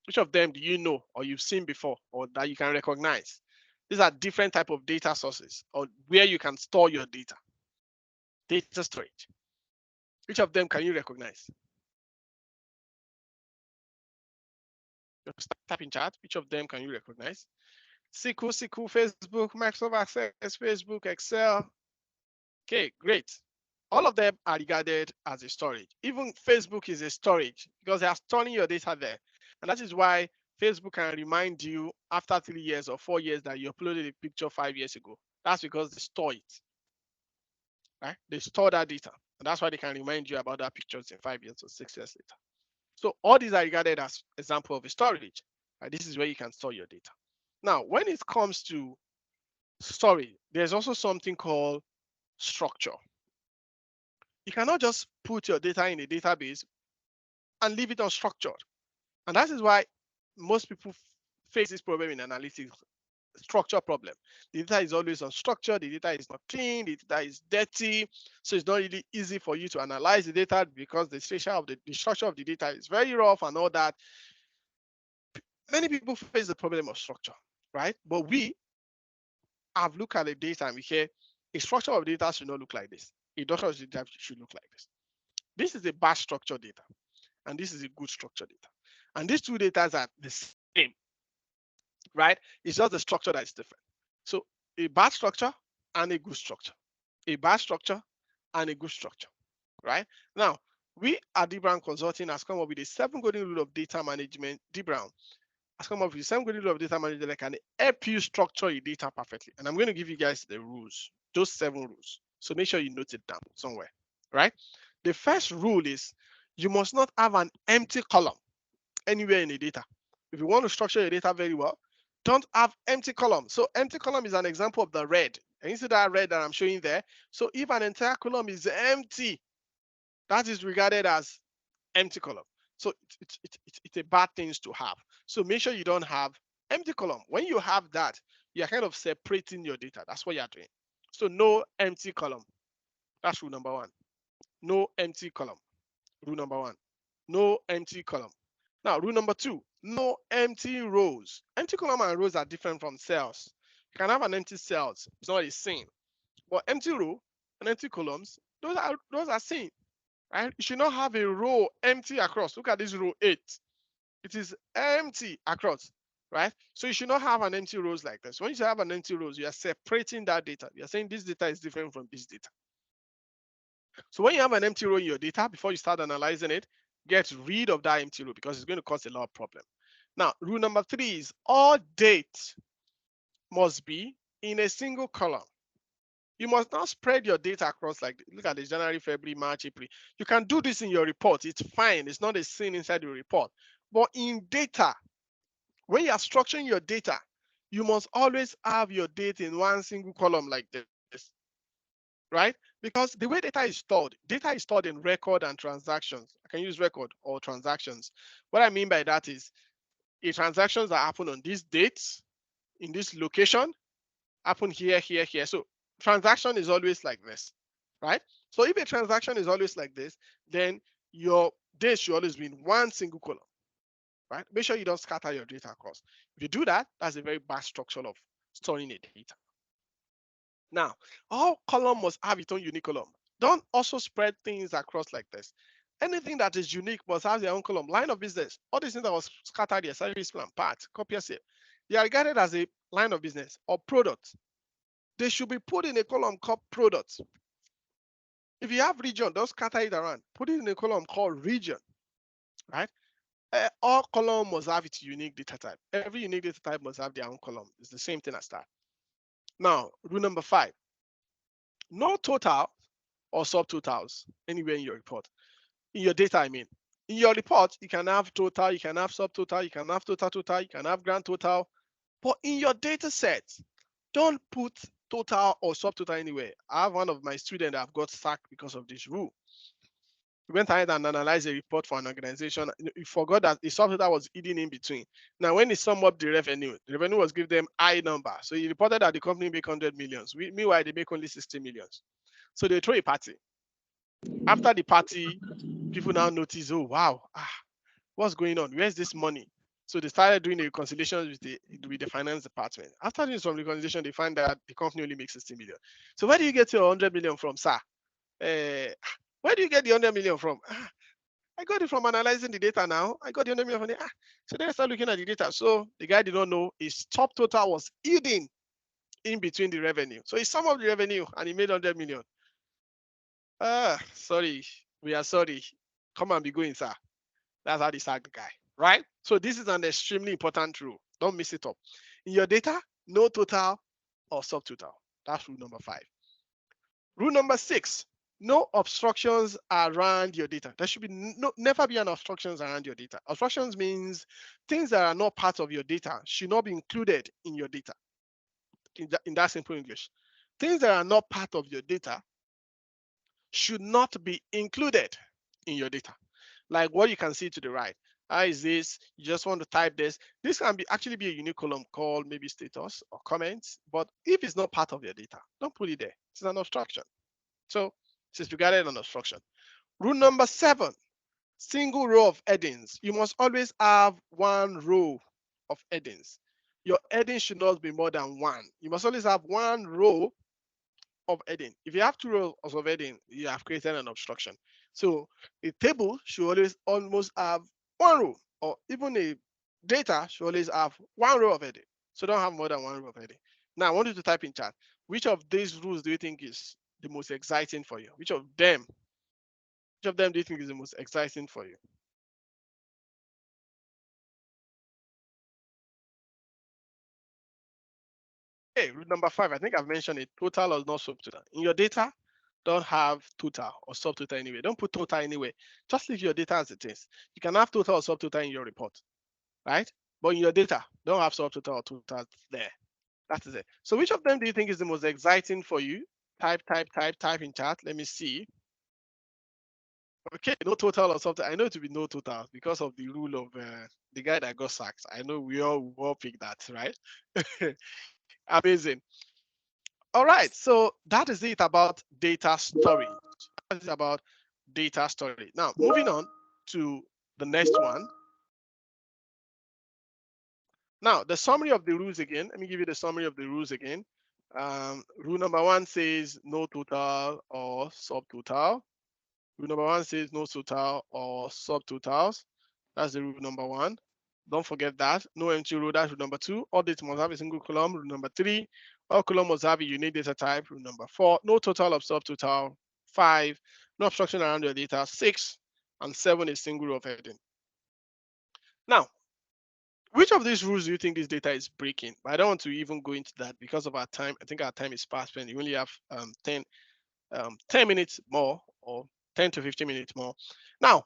Speaker 1: Which of them do you know or you've seen before or that you can recognize? These are different type of data sources or where you can store your data. Data storage. Which of them can you recognize? Just type in chat. Which of them can you recognize? SQL, Facebook, Microsoft Access, Facebook, Excel. Okay, great. All of them are regarded as a storage. Even Facebook is a storage because they are storing your data there. And that is why Facebook can remind you after 3 years or 4 years that you uploaded a picture 5 years ago. That's because they store it, right? They store that data. And that's why they can remind you about that pictures in 5 years or 6 years later. So all these are regarded as example of a storage. Right? This is where you can store your data. Now, when it comes to storage, there's also something called structure. You cannot just put your data in a database and leave it unstructured. And that is why most people face this problem in analytics. structure problem. The data is always unstructured, the data is not clean, the data is dirty, so it's not really easy for you to analyze the data because the structure of the data is very rough and all that. Many people face the problem of structure, right? But we have looked at the data and we hear a structure of data should not look like this. A structure of data should look like this. This is a bad structure data, and this is a good structure data. And these two data are the same, right? It's just the structure that is different. So a bad structure and a good structure. A bad structure and a good structure, right? Now, we at D Brown Consulting has come up with a 7 golden rule of data management. D Brown has come up with 7 golden rule of data management that can help you structure your data perfectly. And I'm going to give you guys the rules, those 7 rules. So make sure you note it down somewhere, right? The first rule is you must not have an empty column anywhere in the data. If you want to structure your data very well, don't have empty column. So empty column is an example of the red. And you see that red that I'm showing there? So if an entire column is empty, that is regarded as empty column. So it's a bad thing to have. So make sure you don't have empty column. When you have that, you're kind of separating your data. That's what you're doing. So no empty column. That's rule number 1. No empty column. Rule number 1. No empty column. Now, rule number 2, no empty rows. Empty column and rows are different from cells. You can have an empty cells, it's not the same. But empty row and empty columns, those are same, right? You should not have a row empty across. Look at this row 8. It is empty across, right? So you should not have an empty rows like this. When you have an empty rows, you are separating that data. You are saying this data is different from this data. So when you have an empty row in your data, before you start analyzing it, get rid of that empty row because it's going to cause a lot of problem. Now, rule number 3 is all dates must be in a single column. You must not spread your data across like, look at this, January, February, March, April. You can do this in your report. It's fine. It's not a sin inside your report. But in data, when you are structuring your data, you must always have your data in one single column like this, right? Because the way data is stored in record and transactions. I can use record or transactions. What I mean by that is the transactions that happen on these dates, in this location, happen here, here, here. So transaction is always like this, right? So if a transaction is always like this, then your dates should always be in one single column, right? Make sure you don't scatter your data across. If you do that, that's a very bad structure of storing a data. Now, all column must have its own unique column. Don't also spread things across like this. Anything that is unique must have their own column. Line of business, all these things that was scattered here, service plan, part, copy, sale, they are regarded as a line of business or product. They should be put in a column called products. If you have region, don't scatter it around. Put it in a column called region, right? All column must have its unique data type. Every unique data type must have their own column. It's the same thing as that. Now, rule number 5, no total or subtotals anywhere in your report. In your data, I mean. In your report, you can have total, you can have subtotal, you can have total, you can have grand total. But in your data set, don't put total or subtotal anywhere. I have one of my students that have got sacked because of this rule. We went ahead and analyzed a report for an organization. He forgot that the subtotal was hidden in between. Now, when he summed up the revenue was give them high number. So he reported that the company make 100 millions. Meanwhile, they make only 60 millions. So they throw a party. After the party, people now notice, oh, wow, what's going on? Where's this money? So they started doing the reconciliations with the finance department. After doing some reconciliation, they find that the company only makes 60 million. So where do you get your 100 million from, sir? Where do you get the 100 million from? I got it from analyzing the data now. I got the 100 million from there. So then I started looking at the data. So the guy did not know his top total was hidden in between the revenue. So he summed up the revenue and he made 100 million. Sorry. We are sorry. Come and be going, sir. That's how they sack the guy, right? So this is an extremely important rule. Don't miss it up. In your data, no total or subtotal. That's rule number 5. Rule number 6, no obstructions around your data. There should be never be an obstructions around your data. Obstructions means things that are not part of your data should not be included in your data. In that simple English, things that are not part of your data should not be included in your data. Like what you can see to the right. How is this? You just want to type this. This can be actually be a unique column called maybe status or comments. But if it's not part of your data, don't put it there. It's an obstruction. So it's regarded an obstruction. Rule number 7, single row of headings. You must always have one row of headings. Your heading should not be more than one. You must always have one row of heading. If you have 2 rows of heading, you have created an obstruction. So a table should always almost have one row, or even a data should always have one row of heading. So don't have more than one row of heading. Now I want you to type in chat. Which of these rules do you think is the most exciting for you? Which of them do you think is the most exciting for you? Hey, rule number 5, I think I've mentioned it. Total or not subtotal. In your data, don't have total or subtotal anywhere. Don't put total anywhere. Just leave your data as it is. You can have total or subtotal in your report, right? But in your data, don't have subtotal or total there. That is it. So which of them do you think is the most exciting for you? Type in chat. Let me see. Okay, no total or something. I know it to be no total because of the rule of the guy that got sacked. I know we all pick that, right? Amazing. All right, so that is it about data storage. That is about data storage. Now, moving on to the next one. Now, the summary of the rules again. Let me give you the summary of the rules again. Rule number 1 says no total or subtotal. Rule number 1 says no total or subtotals. That's the rule number 1. Don't forget that. No empty row. That's rule number 2. All data must have a single column. Rule number 3. All column must have a unique data type. Rule number 4. No total of subtotal. 5. No obstruction around your data. 6. And 7 is single row of heading. Now, which of these rules do you think this data is breaking? I don't want to even go into that because of our time. I think our time is fast spent. You only have 10 minutes more, or 10 to 15 minutes more. Now,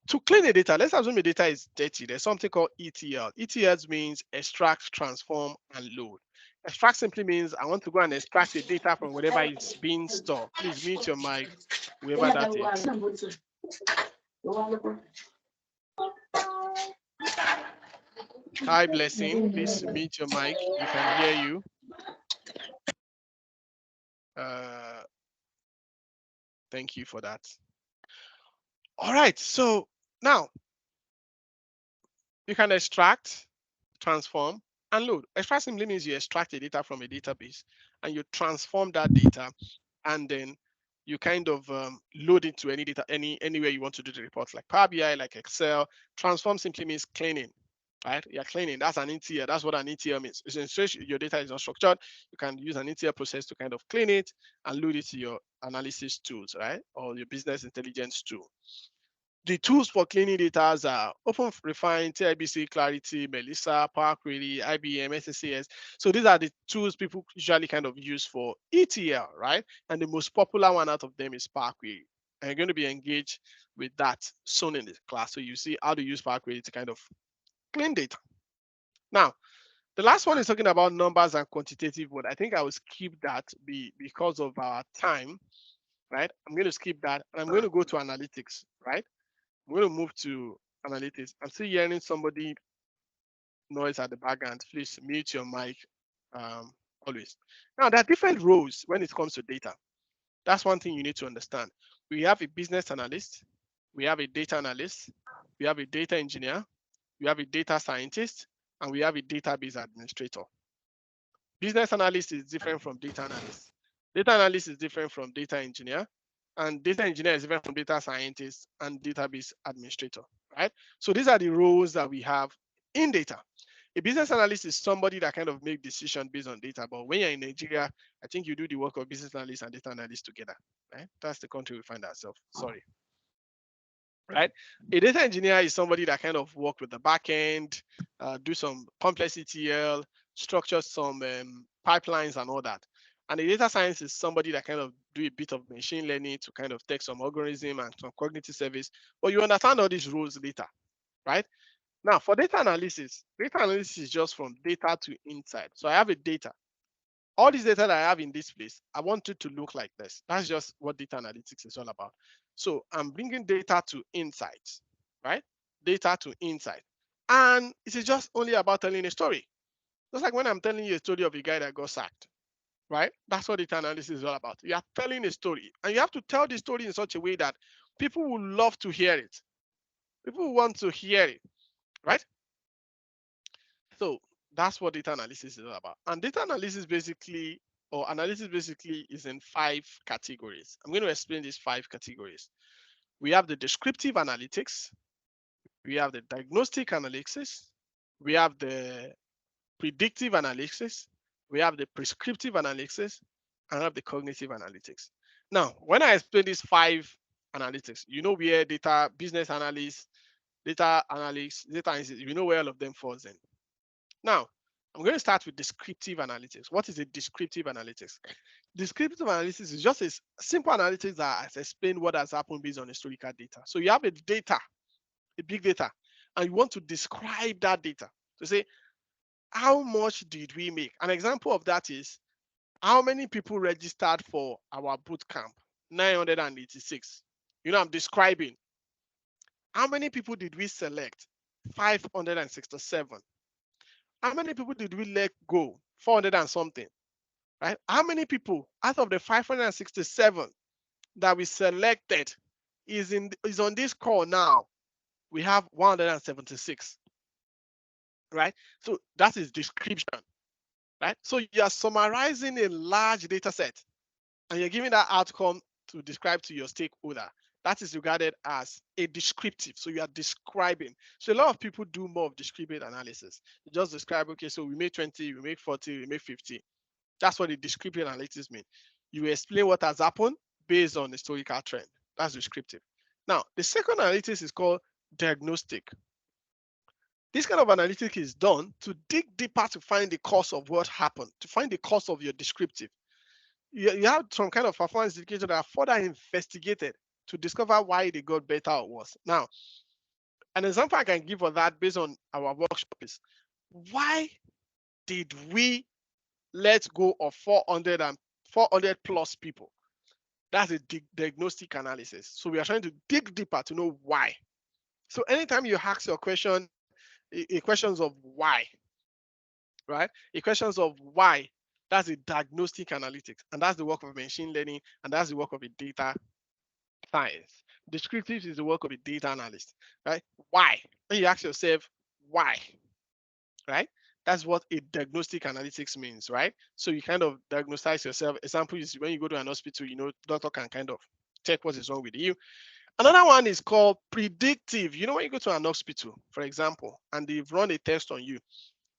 Speaker 1: to clean the data, let's assume the data is dirty. There's something called ETL. ETL means extract, transform, and load. Extract simply means I want to go and extract the data from whatever is being stored. Please mute your mic, whoever that is. Hi, Blessing. Please mute your mic. We can hear you. Thank you for that. All right. So now you can extract, transform, and load. Extract simply means you extract the data from a database and you transform that data, and then you kind of load it to any data, anywhere you want to do the reports, like Power BI, like Excel. Transform simply means cleaning, right? You're cleaning. That's an ETL. That's what an ETL means. Since your data is not structured, you can use an ETL process to kind of clean it and load it to your analysis tools, right? Or your business intelligence tool. The tools for cleaning data are Open Refine, TIBC, Clarity, Melissa, Power Query, IBM, SSAS. So these are the tools people usually kind of use for ETL, right? And the most popular one out of them is Power Query. And you're going to be engaged with that soon in the class. So you see how to use Power Query to kind of clean data. Now, the last one is talking about numbers and quantitative mode. I think I will skip that because of our time, right? I'm going to skip that, and I'm going to go to analytics, right? I'm going to move to analytics. I'm still hearing somebody noise at the background. Please mute your mic always. Now, there are different roles when it comes to data. That's one thing you need to understand. We have a business analyst, we have a data analyst, we have a data engineer, we have a data scientist, and we have a database administrator. Business analyst is different from data analyst. Data analyst is different from data engineer, and data engineer is different from data scientist and database administrator, right? So these are the roles that we have in data. A business analyst is somebody that kind of make decision based on data, but when you're in Nigeria, I think you do the work of business analyst and data analyst together, right? That's the country we find ourselves. Sorry. Right? A data engineer is somebody that kind of work with the back end, do some complex ETL, structure some pipelines and all that. And a data science is somebody that kind of do a bit of machine learning to kind of take some algorithm and some cognitive service. But you understand all these rules later, right? Now, for data analysis is just from data to insight. So I have a data. All this data that I have in this place, I want it to look like this. That's just what data analytics is all about. So I'm bringing data to insights, right? data to insight. And it is just only about telling a story. Just like when I'm telling you a story of a guy that got sacked, right? That's what data analysis is all about. You are telling a story, and you have to tell the story in such a way that people will love to hear it. People want to hear it, right? So that's what data analysis is all about. And data analysis basically, or analysis basically, is in 5 categories. I'm going to explain these 5 categories. We have the descriptive analytics, we have the diagnostic analysis, we have the predictive analysis, we have the prescriptive analysis, and we have the cognitive analytics. Now, when I explain these 5 analytics, you know where data, business analysts, data analysts, data analysis, you know where all of them falls in. Now, I'm going to start with descriptive analytics. What is a descriptive analytics? Descriptive analysis is just a simple analytics that has explained what has happened based on historical data. So you have a data, a big data, and you want to describe that data to say, how much did we make? An example of that is, how many people registered for our boot camp? 986. You know, I'm describing. How many people did we select? 567. How many people did we let go? 400 and something, right? How many people out of the 567 that we selected is on this call now? We have 176, right? So that is description, right? So you are summarizing a large data set and you're giving that outcome to describe to your stakeholder. That is regarded as a descriptive. So you are describing. So a lot of people do more of descriptive analysis. You just describe, okay, so we made 20, we make 40, we make 50. That's what the descriptive analytics mean. You explain what has happened based on historical trend. That's descriptive. Now, the second analytics is called diagnostic. This kind of analytics is done to dig deeper to find the cause of what happened, to find the cause of your descriptive. You have some kind of performance indicator that are further investigated to discover why they got better or worse. Now, an example I can give for that based on our workshop is, why did we let go of 400 plus people? That's a diagnostic analysis. So we are trying to dig deeper to know why. So anytime you ask your question, a questions of why, right? A questions of why, that's a diagnostic analytics, and that's the work of machine learning, and that's the work of a data science. Descriptive is the work of a data analyst, right? Why? When you ask yourself why, right? That's what a diagnostic analytics means, right? So you kind of diagnose yourself. Example is when you go to an hospital, you know, doctor can kind of check what is wrong with you. Another one is called predictive. You know, when you go to an hospital, for example, and they've run a test on you,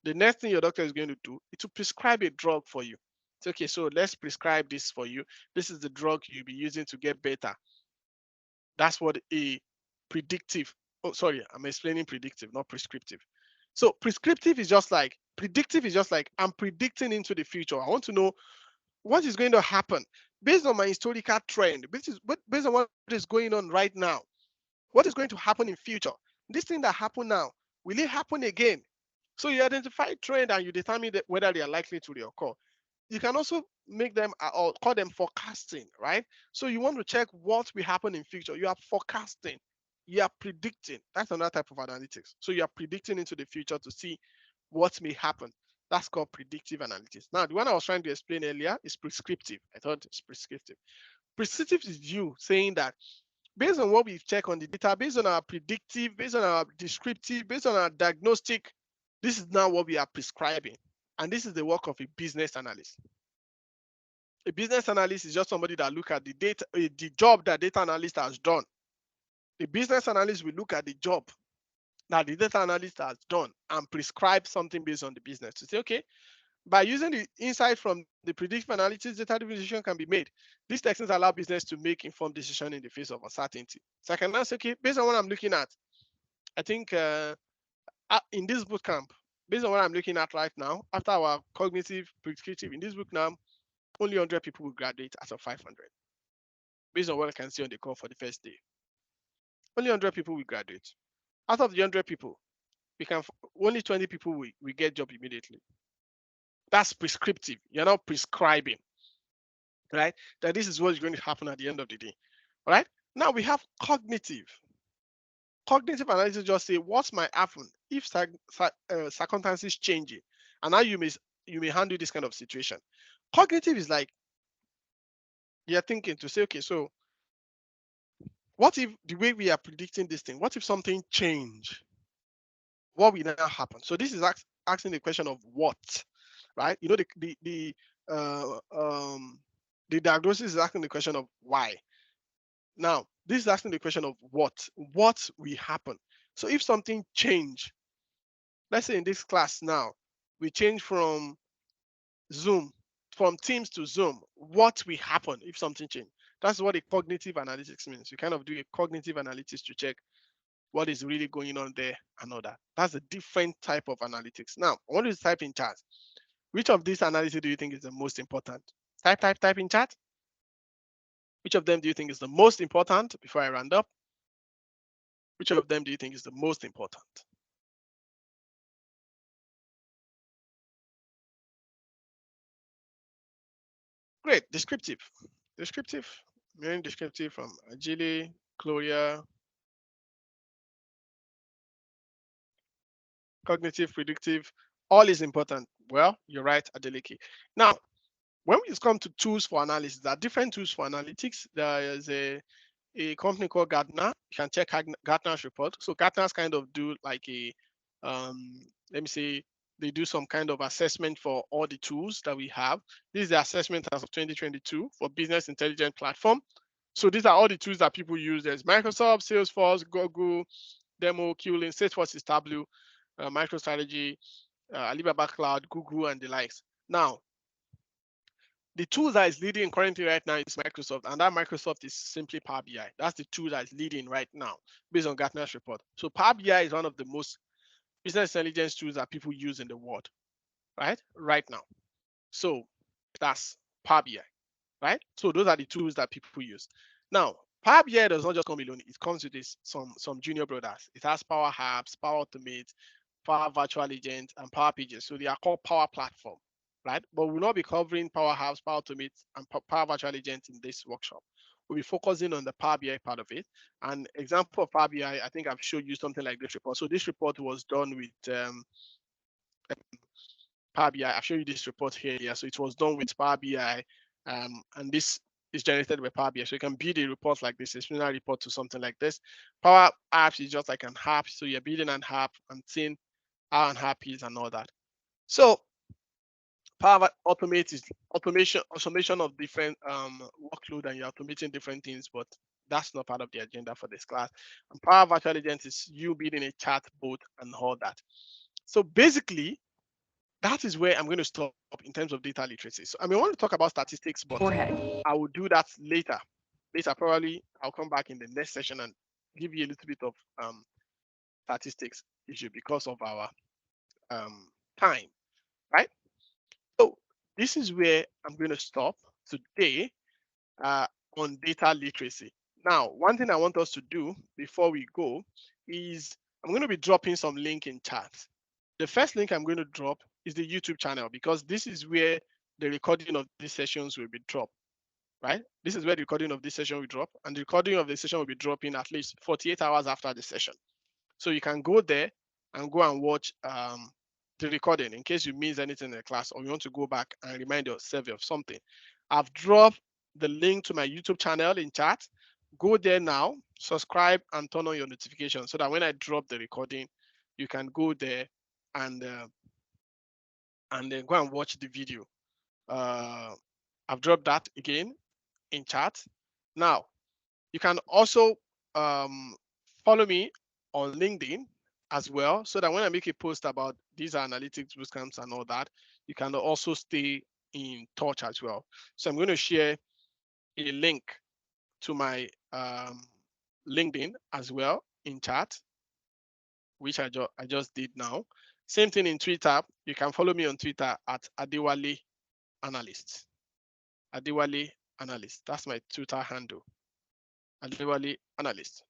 Speaker 1: the next thing your doctor is going to do is to prescribe a drug for you. It's okay, so let's prescribe this for you. This is the drug you'll be using to get better. That's what a predictive, oh, sorry, I'm explaining predictive, not prescriptive. So prescriptive is just like, predictive is just like, I'm predicting into the future. I want to know what is going to happen based on my historical trend, based on what is going on right now. What is going to happen in future? This thing that happened now, will it happen again? So you identify trend and you determine whether they are likely to reoccur. You can also make them or call them forecasting, right? So you want to check what will happen in future. You are forecasting, you are predicting. That's another type of analytics. So you are predicting into the future to see what may happen. That's called predictive analytics. Now, the one I was trying to explain earlier is prescriptive. I thought it's prescriptive. Prescriptive is you saying that based on what we check on the data, based on our predictive, based on our descriptive, based on our diagnostic, this is now what we are prescribing. And this is the work of a business analyst. A business analyst is just somebody that look at the data, the job that data analyst has done. The business analyst will look at the job that the data analyst has done and prescribe something based on the business to say, okay, by using the insight from the predictive analytics, data-driven decision can be made. These techniques allow business to make informed decision in the face of uncertainty. So I can now say, okay, based on what I'm looking at, I think in this boot camp, based on what I'm looking at right now, after our cognitive prescriptive, in this book now, only 100 people will graduate out of 500. Based on what I can see on the call for the first day. Only 100 people will graduate. Out of the 100 people, we can only 20 people will get job immediately. That's prescriptive. You're not prescribing, right? That this is what's going to happen at the end of the day. All right. Now we have cognitive. Cognitive analysis just say what might happen if circumstances change it, and how you may handle this kind of situation. Cognitive is like you're thinking to say, okay, so what if the way we are predicting this thing, what if something change? What will now happen? So this is asking the question of what, right? You know, uh, um, the diagnosis is asking the question of why. Now, this is asking the question of what will happen. So if something change, let's say in this class now, we change from Zoom, from Teams to Zoom, what will happen if something change? That's what a cognitive analytics means. You kind of do a cognitive analytics to check what is really going on there and all that. That's a different type of analytics. Now, I want you to type in chat. Which of these analysis do you think is the most important? Type in chat. Which of them do you think is the most important before I round up? Which of them do you think is the most important? Great, descriptive. Descriptive, meaning descriptive from Agile, Gloria, cognitive, predictive, all is important. Well, you're right, Adeleke. Now, when we come to tools for analysis, there are different tools for analytics. There is a company called Gartner. You can check Gartner's report. So Gartner's kind of do like a, let me say, they do some kind of assessment for all the tools that we have. This is the assessment as of 2022 for business intelligence platform. So these are all the tools that people use. There's Microsoft, Salesforce, Google, Demo, Qlin, Salesforce is Tableau, MicroStrategy, Alibaba Cloud, Google, and the likes. Now, the tool that is leading currently right now is Microsoft, and that Microsoft is simply Power BI. That's the tool that is leading right now based on Gartner's report. So Power BI is one of the most business intelligence tools that people use in the world, right now. So that's Power BI, right? So those are the tools that people use. Now, Power BI does not just come alone. It comes with some junior brothers. It has Power Apps, Power Automate, Power Virtual Agent, and Power Pages. So they are called Power Platform, right? But we'll not be covering Power Apps, Power Automate, and Power Virtual Agent in this workshop. We'll be focusing on the Power BI part of it. An example of Power BI, I think I've showed you something like this report. So this report was done with Power BI. I've shown you this report here. Yeah, so it was done with Power BI, and this is generated by Power BI. So you can build a report like this, a similar report to something like this. Power Apps is just like an app. So you're building an app and seeing how an app is and all that. So Power Automate is automation of different workload, and you're automating different things, but that's not part of the agenda for this class. And Power Virtual Agent is you building a chat bot and all that. So basically, that is where I'm going to stop in terms of data literacy. So I want to talk about statistics, but I will do that later. Later, probably I'll come back in the next session and give you a little bit of statistics issue because of our time, right? So this is where I'm going to stop today on data literacy. Now, one thing I want us to do before we go is I'm going to be dropping some link in chat. The first link I'm going to drop is the YouTube channel, because this is where the recording of these sessions will be dropped, right? This is where the recording of this session will drop, and the recording of the session will be dropping at least 48 hours after the session. So you can go there and go and watch the recording in case you miss anything in the class or you want to go back and remind yourself of something. I've dropped the link to my YouTube channel in chat. Go there now, subscribe, and turn on your notifications so that when I drop the recording, you can go there and then go and watch the video. I've dropped that again in chat. Now, you can also follow me on LinkedIn as well, so that when I make a post about these analytics bootcamps and all that, you can also stay in touch as well. So I'm going to share a link to my LinkedIn as well in chat, which I just did now. Same thing in Twitter. You can follow me on Twitter at Adewale Analyst. Adewale Analyst. That's my Twitter handle. Adewale Analyst.